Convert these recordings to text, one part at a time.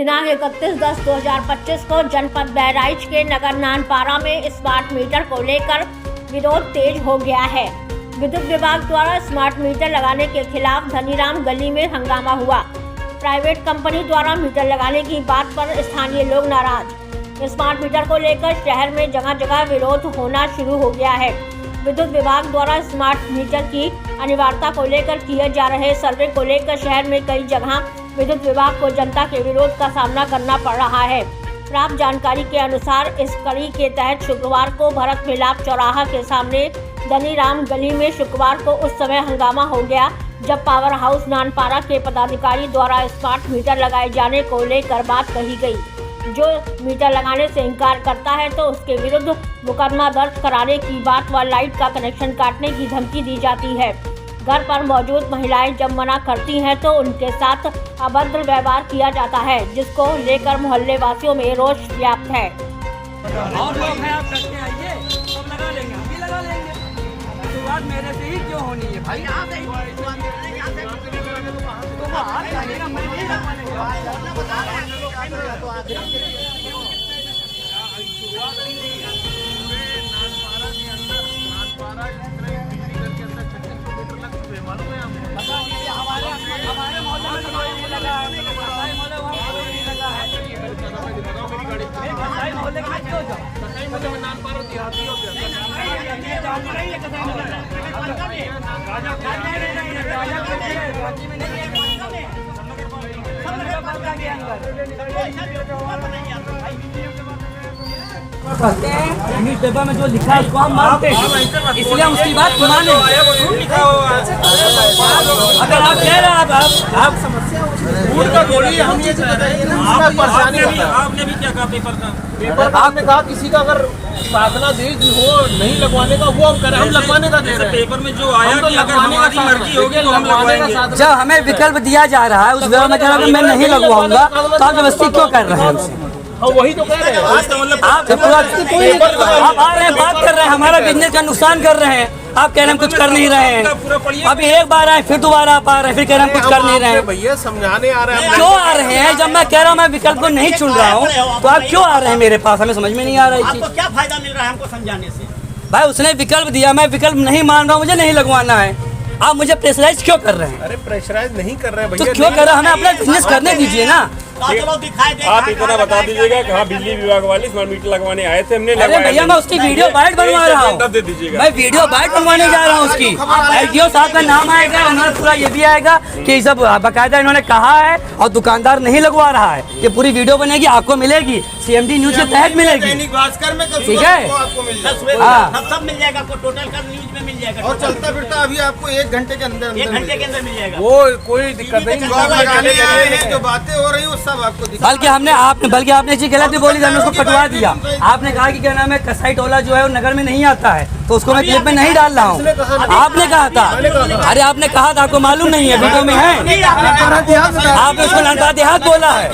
दिनांक 31/10/2025 को जनपद बहराइच के नगर नानपारा में स्मार्ट मीटर को लेकर विरोध तेज हो गया है। विद्युत विभाग द्वारा स्मार्ट मीटर लगाने के खिलाफ धनीराम गली में हंगामा हुआ। प्राइवेट कंपनी द्वारा मीटर लगाने की बात पर स्थानीय लोग नाराज। स्मार्ट मीटर को लेकर शहर में जगह जगह विरोध होना शुरू हो गया है। विद्युत विभाग द्वारा स्मार्ट मीटर की अनिवार्यता को लेकर किए जा रहे सर्वे को लेकर शहर में कई जगह विद्युत विभाग को जनता के विरोध का सामना करना पड़ रहा है। प्राप्त जानकारी के अनुसार इस कड़ी के तहत शुक्रवार को भरत मिलाप चौराहा के सामने धनीराम गली में शुक्रवार को उस समय हंगामा हो गया जब पावर हाउस नानपारा के पदाधिकारी द्वारा स्मार्ट मीटर लगाए जाने को लेकर बात कही गई। जो मीटर लगाने से इनकार करता है तो उसके विरुद्ध मुकदमा दर्ज कराने की बात व लाइट का कनेक्शन काटने की धमकी दी जाती है। घर पर मौजूद महिलाएं जब मना करती हैं तो उनके साथ अभद्र व्यवहार किया जाता है, जिसको लेकर मोहल्ले वासियों में रोष व्याप्त है। और लोग हैं, आप करके आइए, सब लगा लेंगे, हम भी लगा लेंगे। शुरुआत मेरे से ही क्यों होनी है भाई? हमारे मोहल्ले में क्यों न्यूज पेपर में जो लिखा है उसको हम मानते हैं, इसलिए हम उसकी बात माने। अगर आप कह रहे हैं आप आपने भी क्या कहा पेपर का? आपने कहा किसी का अगर साधना देश हो नहीं लगवाने का वो हम करें, हम लगवाने का दे रहे हैं। पेपर में जो आया कि अगर हमारी मर्जी होगी तो हम लगवाएंगे। जब हमें विकल्प दिया जा रहा है उस विकल्प में कह रहा है मैं नहीं लगवाऊंगा तो आप जबरदस्ती क्यों कर रहे हैं हमसे? वही तो कह रहे हैं। आप आ रहे हैं, बात कर रहे हैं, हमारा बिजनेस का नुकसान कर रहे हैं। आप कह रहे हैं हम कुछ कर नहीं रहे हैं। अभी एक बार आए फिर दोबारा आप आ रहे हैं, फिर कह रहे हैं हम कुछ कर नहीं रहे हैं। भैया समझाने आ रहे हैं। क्यों आ रहे हैं? जब मैं कह रहा हूँ मैं विकल्प को नहीं चुन रहा हूँ तो आप क्यों आ रहे हैं मेरे पास? हमें समझ में नहीं आ रहा है। क्या फायदा मिल रहा है हमको समझाने से? भाई उसने विकल्प दिया, मैं विकल्प नहीं मान रहा हूँ, मुझे नहीं लगवाना है। आप मुझे प्रेशराइज क्यों कर रहे हैं? अरे प्रेशराइज नहीं कर रहे हैं भैया। तो क्यों कर रहे हैं? हमें अपना बिजनेस करने दीजिए ना। आप इतना बता दीजिएगा कि हाँ बिजली विभाग वाले स्मार्ट मीटर लगवाने आए थे, हमने अरे भैया मैं उसकी वीडियो बाइट बनवा रहा हूँ, मैं वीडियो बाइट बनवाने जा रहा हूँ उसकी। LDO साहब का नाम आएगा, उन्होंने पूरा ये भी आएगा कि सब बाकायदा इन्होंने कहा है और दुकानदार नहीं लगवा रहा है। ये पूरी वीडियो बनेगी, आपको मिलेगी, CMD न्यूज के तहत मिलेगी, ठीक है? हाँ सब मिल जाएगा आपको, टोटल का न्यूज में मिल जाएगा। और चलता फिरता अभी आपको 1 घंटे के अंदर 1 घंटे के अंदर मिल जाएगा। वो कोई दिक्कत नहीं। जो बातें हो रही है सब आपको बल्कि आपने जी गलत भी बोली, हमने उसको कटवा दिया। आपने कहा कि क्या नाम है कसाई टोला जो है वो नगर में नहीं आता है, तो उसको मैं क्लिप में नहीं डाल रहा हूँ। आपने कहा था, अरे आपने कहा था, आपको मालूम नहीं है, वीडियो में है। आपने उसको नानपारा देहात बोला है।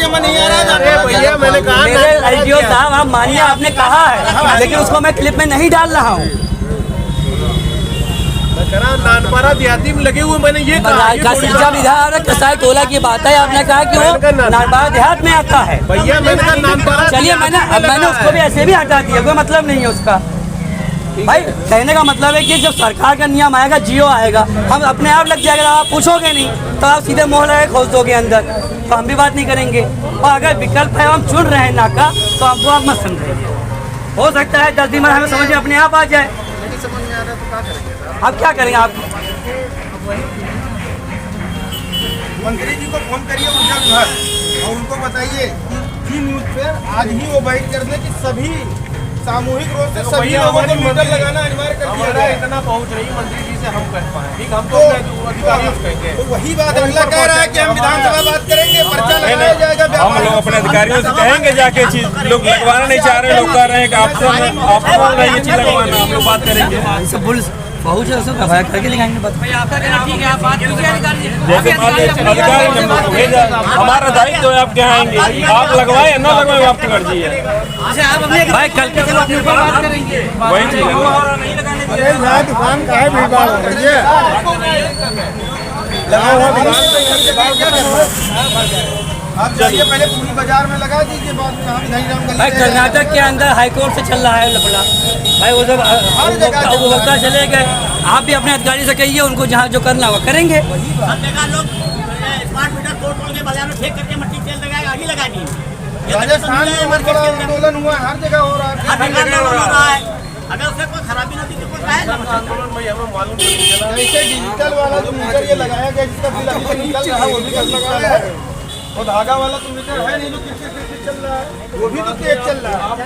मेरे LDO साहब आप मानिए, आपने कहा है, लेकिन उसको मैं क्लिप में नहीं डाल रहा हूँ। नानपारा देहाती में लगे हुए मैंने ये कहा कसाई टोला की बात है, आपने कहा कि वो नानपारा देहात में आता है। भैया मैंने कहा नानपारा, चलिए मैंने उसको भी ऐसे भी हटा दिया, कोई मतलब नहीं है उसका। भाई कहने का मतलब है कि जब सरकार का नियम आएगा, जियो आएगा, हम अपने आप लग जाएगा। आप पूछोगे नहीं तो आप सीधे मोहल्ला खोज दोगे अंदर, तो हम भी बात नहीं करेंगे। और अगर विकल्प है हम चुन रहे हैं नाका, तो आपको आप मत समझेंगे। हो सकता है 10 दिन में हमें समझ में अपने आप आ जाए। समझ में आ रहा है तो क्या करेंगे? आप क्या करेंगे? आप मंत्री जी को फोन करिए ऊर्जा विभाग और उनको बताइए कि न्यूज पर आज ही वो बाइट कर दे कि सभी सामूहिक रूप से सभी लोगों को मीटर लगाना अनिवार्य कर दिया जाए। इतना पहुंच रही मंत्री जी से हम कर पाए, ठीक हम तो अधिकारियों से कहेंगे। तो वही बात अगला कह रहा है कि हम विधानसभा बात करेंगे, पर्चा लगाया जाएगा। हम लोग अपने अधिकारियों से कहेंगे जाके चीज लोग लगवाना नहीं चाह रहे, लोग कह रहे हैं कि आपको बोल रहे हैं ये चीज लगवाना, हम लोग बात करेंगे। बहुत करके दिखाएंगे। हमारा दायित्व है, आप क्या आएंगे, आप लगवाए न लगवाए आपकी मर्जी है। भाई कल के अपने ऊपर बात करेंगे, वही चीज है। दुकान का है लगा हुआ दुकान आप जाइए पहले पूरी बाजार में लगा दीजिए, बाद में हम धनीराम गली भाई में कर्नाटक के अंदर हाईकोर्ट से चल रहा है लफड़ा भाई, वो जब उपभोक्ता चले गए, आप भी अपने अधिकारी से कहिए उनको जहाँ जो करना होगा करेंगे। सब जगह लोग स्मार्ट मीटर तोड़ के बाजार में फेंक करके मट्टी तेल लगाएगा, आगे लगा दी। राजस्थान में बहुत बड़ा आंदोलन हुआ, हर जगह हो रहा है। अगर उससे कोई खराबी नहीं होती तो कोई काहे ना जैसे डिजिटल वाला जो मीटर ये लगाया गया, जिसका बिल अभी तक निकल रहा है, वो भी कब लगाया है। और धागा वाला तो मीटर है नहीं जो किरकिर चल रहा है, वो भी तो तेज चल रहा है।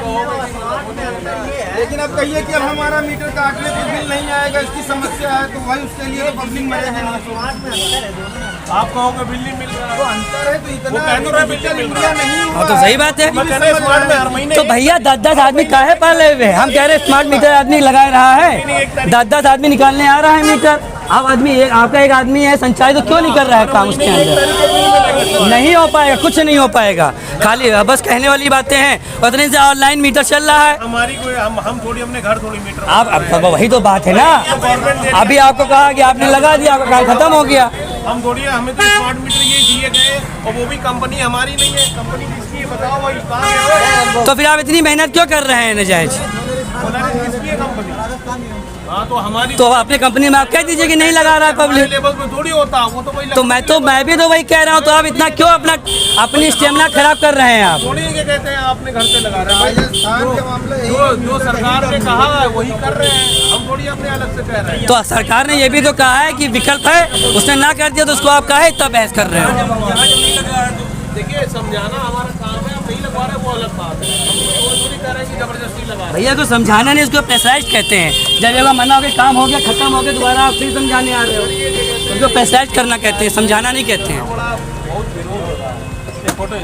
लेकिन अब कहिए कि अब हमारा मीटर काटने पर बिल नहीं आएगा, इसकी समस्या है, तो भाई उसके लिए तो पब्लिक मरेगी नहीं। आप कहोगे बिल नहीं मिल रहा तो अंतर है, तो इतना डिजिटल इंडिया नहीं हाँ हुआ तो सही बात है। स्मार्ट में हर महीने तो भैया 10-10 आदमी काहे पाले हुए हैं? हम कह रहे स्मार्ट मीटर आदमी लगा रहा है, 10-10 आदमी निकालने आ रहा है मीटर। अब आदमी आपका एक आदमी है संचालित, तो क्यों नहीं कर रहा है काम उसके अंदर? नहीं हो पाएगा, कुछ नहीं हो पाएगा, खाली बस कहने वाली बातें हैं। उतने से ऑनलाइन मीटर चल रहा है। हमारी कोई हम थोड़ी अपने घर थोड़ी मीटर आप अब वही तो बात है ना, अभी आपको कहा कि आपने लगा दिया, आपका काम खत्म हो गया। हम थोड़ी, हमें तो स्मार्ट मीटर ये दिए गए और वो भी कंपनी हमारी नहीं है, कंपनी किसकी है बताओ भाई, कहाँ है? तो फिर आप इतनी मेहनत क्यों कर रहे हैं नजायज? किसकी है कंपनी? हाँ तो हमारी तो अपनी कंपनी में आप कह दीजिए कि नहीं लगा रहा है पब्लिक। लेवल पे थोड़ी होता, वो तो वही तो मैं भी तो वही कह रहा हूँ, तो आप इतना क्यों अपनी स्टेमिना खराब कर रहे हैं आप? थोड़ी ये कहते हैं आपने घर से लगा रहे हैं। राजस्थान के मामले यही जो सरकार ने कहा है वही कर रहे हैं, हम थोड़ी अपने अलग से कह रहे हैं। तो सरकार ने ये भी तो कहा है कि विकल्प है, उसने ना कर दिया तो उसको आप काहे इतना बहस कर रहे हो? यहाँ जो नहीं लगा है तो देखिए समझाना हमारा काम है, हम नहीं लगवा रहे वो अलग बात है, हम थोड़ी कह रहे हैं कि जबरदस्ती लगा रहे हैं। भैया को समझाना नहीं, उसको प्रेशराइज कहते हैं। जब जगह मना हो गया, काम हो गया, खत्म हो गया, दोबारा आप फिर समझाने आ रहे हो, उसको प्रेशराइज करना कहते हैं, समझाना नहीं कहते हैं। बहुत विरोध हो रहा है। फोटो